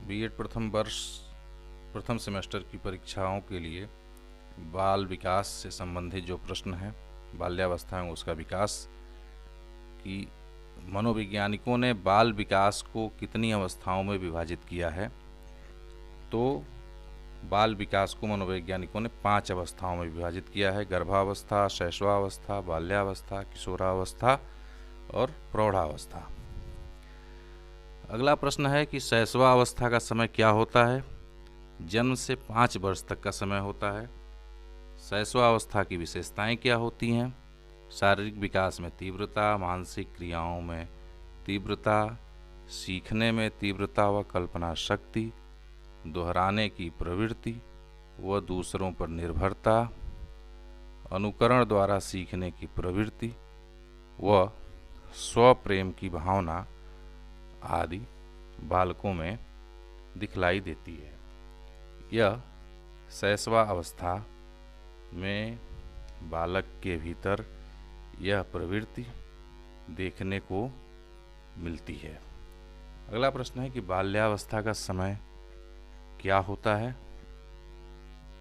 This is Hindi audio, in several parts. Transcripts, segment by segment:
बीएड प्रथम वर्ष प्रथम सेमेस्टर की परीक्षाओं के लिए बाल विकास से संबंधित जो प्रश्न हैं, बाल्यावस्था में उसका विकास की मनोवैज्ञानिकों ने बाल विकास को कितनी अवस्थाओं में विभाजित किया है। तो बाल विकास को मनोवैज्ञानिकों ने 5 अवस्थाओं में विभाजित किया है: गर्भावस्था, शैशवावस्था, बाल्यावस्था, किशोरावस्था और प्रौढ़ावस्था। अगला प्रश्न है कि शैशवावस्था का समय क्या होता है। जन्म से 5 वर्ष तक का समय होता है। शैशवावस्था की विशेषताएं क्या होती हैं? शारीरिक विकास में तीव्रता, मानसिक क्रियाओं में तीव्रता, सीखने में तीव्रता व कल्पना शक्ति, दोहराने की प्रवृत्ति व दूसरों पर निर्भरता, अनुकरण द्वारा सीखने की प्रवृत्ति व स्वप्रेम की भावना आदि बालकों में दिखलाई देती है। यह शैशवा अवस्था में बालक के भीतर यह प्रवृत्ति देखने को मिलती है। अगला प्रश्न है कि बाल्यावस्था का समय क्या होता है।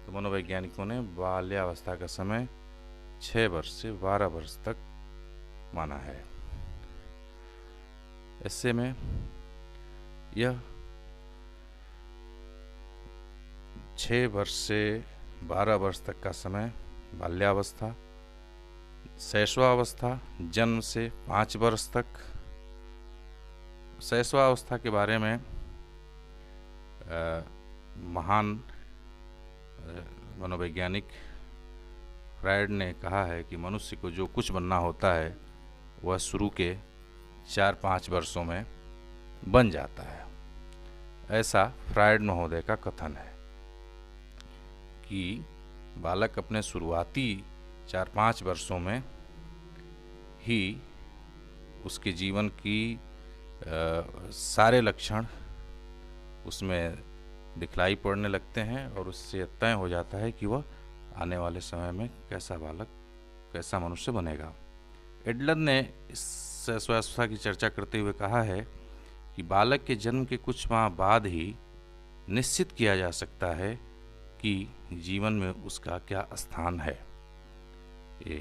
तो मनोवैज्ञानिकों ने बाल्यावस्था का समय 6 वर्ष से 12 वर्ष तक माना है। ऐसे में यह 6 वर्ष से 12 वर्ष तक का समय बाल्यावस्था, शैशवावस्था जन्म से 5 वर्ष तक। शैशवावस्था के बारे में महान मनोवैज्ञानिक फ्रायड ने कहा है कि मनुष्य को जो कुछ बनना होता है वह शुरू के 4-5 वर्षों में बन जाता है। ऐसा फ्रायड महोदय का कथन है कि बालक अपने शुरुआती 4-5 वर्षों में ही उसके जीवन की सारे लक्षण उसमें दिखलाई पड़ने लगते हैं और उससे तय हो जाता है कि वह आने वाले समय में कैसा बालक, कैसा मनुष्य बनेगा। एडलर ने इस शैशवावस्था की चर्चा करते हुए कहा है कि बालक के जन्म के कुछ माह बाद ही निश्चित किया जा सकता है कि जीवन में उसका क्या स्थान है। ये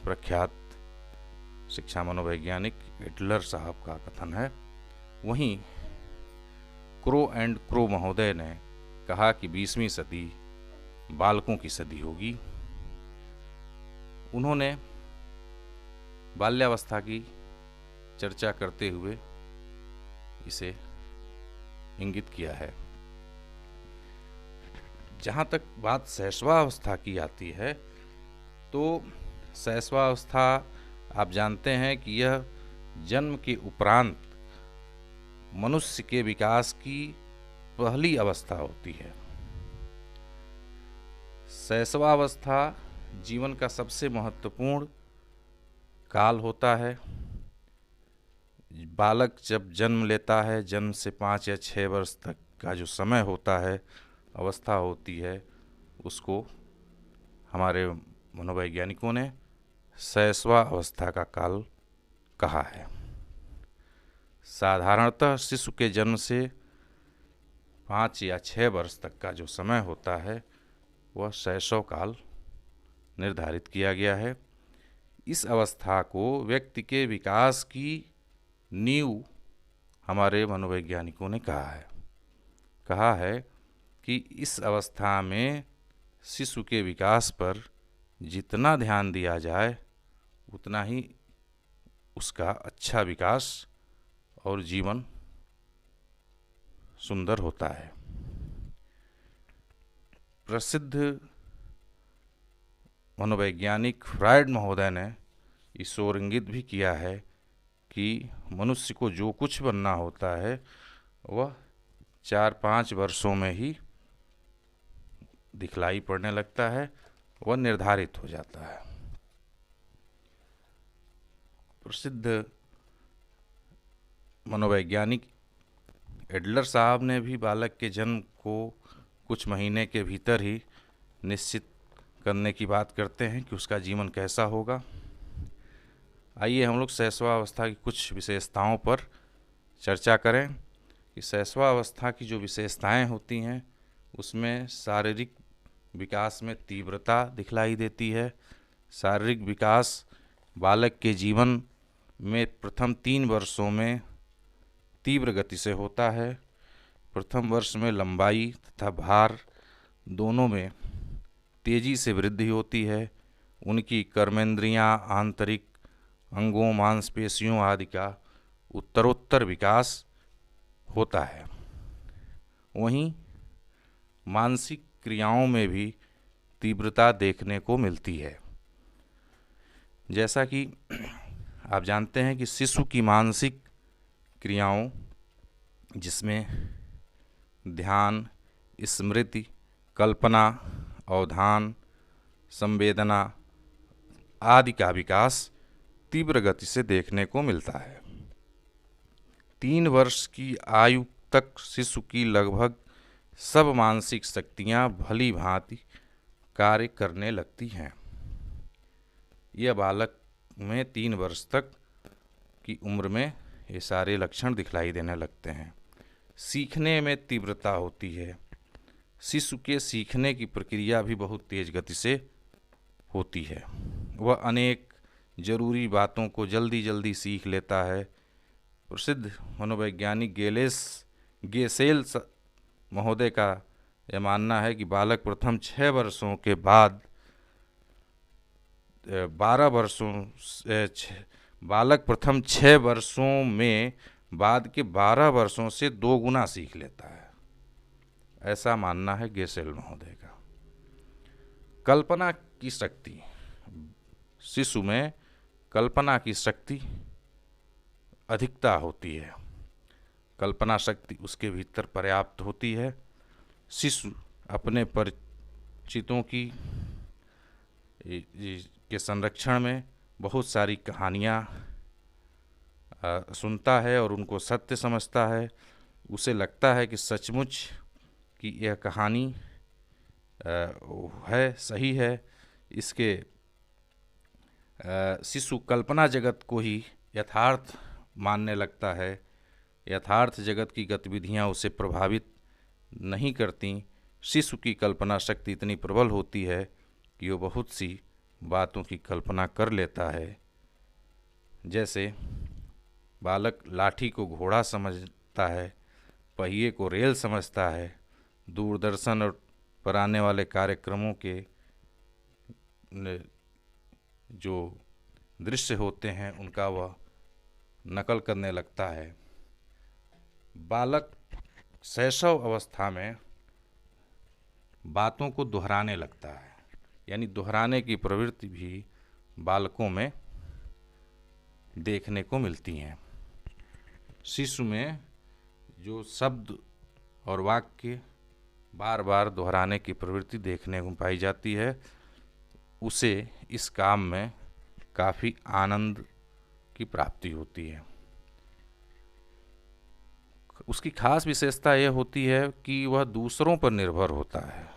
प्रख्यात शिक्षा मनोवैज्ञानिक एडलर साहब का कथन है। वहीं क्रो एंड क्रो महोदय ने कहा कि 20वीं सदी बालकों की सदी होगी। उन्होंने बाल्यावस्था की चर्चा करते हुए इसे इंगित किया है। जहाँ तक बात शैशवावस्था की आती है, तो शैशवावस्था आप जानते हैं कि यह जन्म के उपरांत मनुष्य के विकास की पहली अवस्था होती है। शैशवावस्था जीवन का सबसे महत्वपूर्ण काल होता है। बालक जब जन्म लेता है, जन्म से 5 या 6 वर्ष तक का जो समय होता है, अवस्था होती है, उसको हमारे मनोवैज्ञानिकों ने शैशवा अवस्था का काल कहा है। साधारणतः शिशु के जन्म से 5 या 6 वर्ष तक का जो समय होता है वह शैशव काल निर्धारित किया गया है। इस अवस्था को व्यक्ति के विकास की नींव हमारे मनोवैज्ञानिकों ने कहा है कि इस अवस्था में शिशु के विकास पर जितना ध्यान दिया जाए उतना ही उसका अच्छा विकास और जीवन सुंदर होता है। प्रसिद्ध मनोवैज्ञानिक फ्रायड महोदय ने इस ओर इंगित भी किया है कि मनुष्य को जो कुछ बनना होता है वह 4-5 वर्षों में ही दिखलाई पड़ने लगता है, वह निर्धारित हो जाता है। प्रसिद्ध मनोवैज्ञानिक एडलर साहब ने भी बालक के जन्म को कुछ महीने के भीतर ही निश्चित करने की बात करते हैं कि उसका जीवन कैसा होगा। आइए हम लोग शैशवावस्था की कुछ विशेषताओं पर चर्चा करें। कि शैशवावस्था की जो विशेषताएं होती हैं उसमें शारीरिक विकास में तीव्रता दिखलाई देती है। शारीरिक विकास बालक के जीवन में प्रथम 3 वर्षों में तीव्र गति से होता है। प्रथम वर्ष में लंबाई तथा भार दोनों में तेजी से वृद्धि होती है। उनकी कर्मेंद्रियां, आंतरिक अंगों, मांसपेशियों आदि का उत्तरोत्तर विकास होता है। वहीं मानसिक क्रियाओं में भी तीव्रता देखने को मिलती है। जैसा कि आप जानते हैं कि शिशु की मानसिक क्रियाओं, जिसमें ध्यान, स्मृति, कल्पना, अवधान, संवेदना आदि का विकास तीव्र गति से देखने को मिलता है। 3 वर्ष की आयु तक शिशु की लगभग सब मानसिक शक्तियाँ भली भांति कार्य करने लगती हैं। यह बालक में 3 वर्ष तक की उम्र में ये सारे लक्षण दिखलाई देने लगते हैं। सीखने में तीव्रता होती है। शिशु के सीखने की प्रक्रिया भी बहुत तेज गति से होती है। वह अनेक जरूरी बातों को जल्दी जल्दी सीख लेता है। प्रसिद्ध मनोवैज्ञानिक गेसेल महोदय का यह मानना है कि बालक प्रथम 6 वर्षों के बाद 12 वर्षों बालक प्रथम 6 वर्षों में बाद के 12 वर्षों से 2 गुना सीख लेता है। ऐसा मानना है गेसेल महोदय का। कल्पना की शक्ति, शिशु में कल्पना की शक्ति अधिकता होती है। कल्पना शक्ति उसके भीतर पर्याप्त होती है। शिशु अपने परिचितों की के संरक्षण में बहुत सारी कहानियाँ सुनता है और उनको सत्य समझता है। उसे लगता है कि सचमुच कि यह कहानी है, सही है। इसके शिशु कल्पना जगत को ही यथार्थ मानने लगता है। यथार्थ जगत की गतिविधियां उसे प्रभावित नहीं करती। शिशु की कल्पना शक्ति इतनी प्रबल होती है कि वो बहुत सी बातों की कल्पना कर लेता है। जैसे बालक लाठी को घोड़ा समझता है, पहिए को रेल समझता है। दूरदर्शन पर आने वाले कार्यक्रमों के जो दृश्य होते हैं उनका वह नकल करने लगता है। बालक शैशव अवस्था में बातों को दोहराने लगता है, यानी दोहराने की प्रवृत्ति भी बालकों में देखने को मिलती हैं। शिशु में जो शब्द और वाक्य बार बार दोहराने की प्रवृत्ति देखने को पाई जाती है, उसे इस काम में काफ़ी आनंद की प्राप्ति होती है। उसकी खास विशेषता यह होती है कि वह दूसरों पर निर्भर होता है।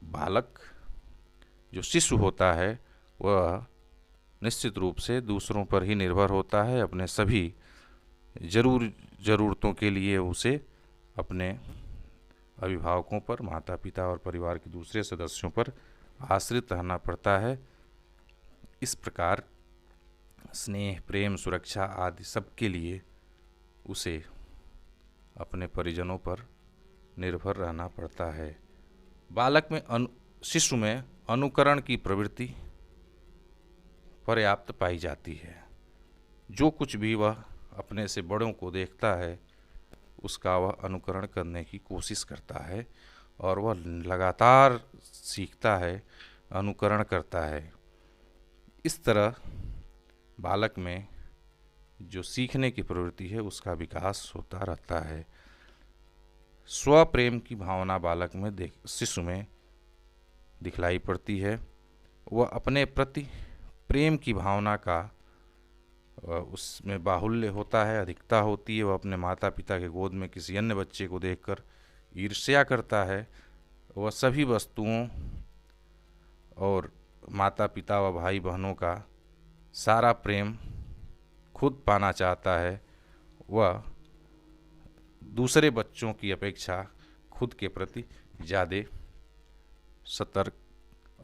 बालक जो शिशु होता है वह निश्चित रूप से दूसरों पर ही निर्भर होता है। अपने सभी ज़रूरतों के लिए उसे अपने अभिभावकों पर, माता पिता और परिवार के दूसरे सदस्यों पर आश्रित रहना पड़ता है। इस प्रकार स्नेह, प्रेम, सुरक्षा आदि सब के लिए उसे अपने परिजनों पर निर्भर रहना पड़ता है। बालक में शिशु में अनुकरण की प्रवृत्ति पर्याप्त पाई जाती है। जो कुछ भी वह अपने से बड़ों को देखता है उसका वह अनुकरण करने की कोशिश करता है और वह लगातार सीखता है, अनुकरण करता है। इस तरह बालक में जो सीखने की प्रवृत्ति है उसका विकास होता रहता है। स्वप्रेम की भावना बालक में शिशु में दिखलाई पड़ती है। वह अपने प्रति प्रेम की भावना का उसमें बाहुल्य होता है, अधिकता होती है। वह अपने माता पिता के गोद में किसी अन्य बच्चे को देखकर ईर्ष्या करता है। वह सभी वस्तुओं और माता पिता व भाई बहनों का सारा प्रेम खुद पाना चाहता है। वह दूसरे बच्चों की अपेक्षा खुद के प्रति ज़्यादा सतर्क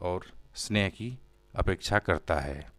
और स्नेह की अपेक्षा करता है।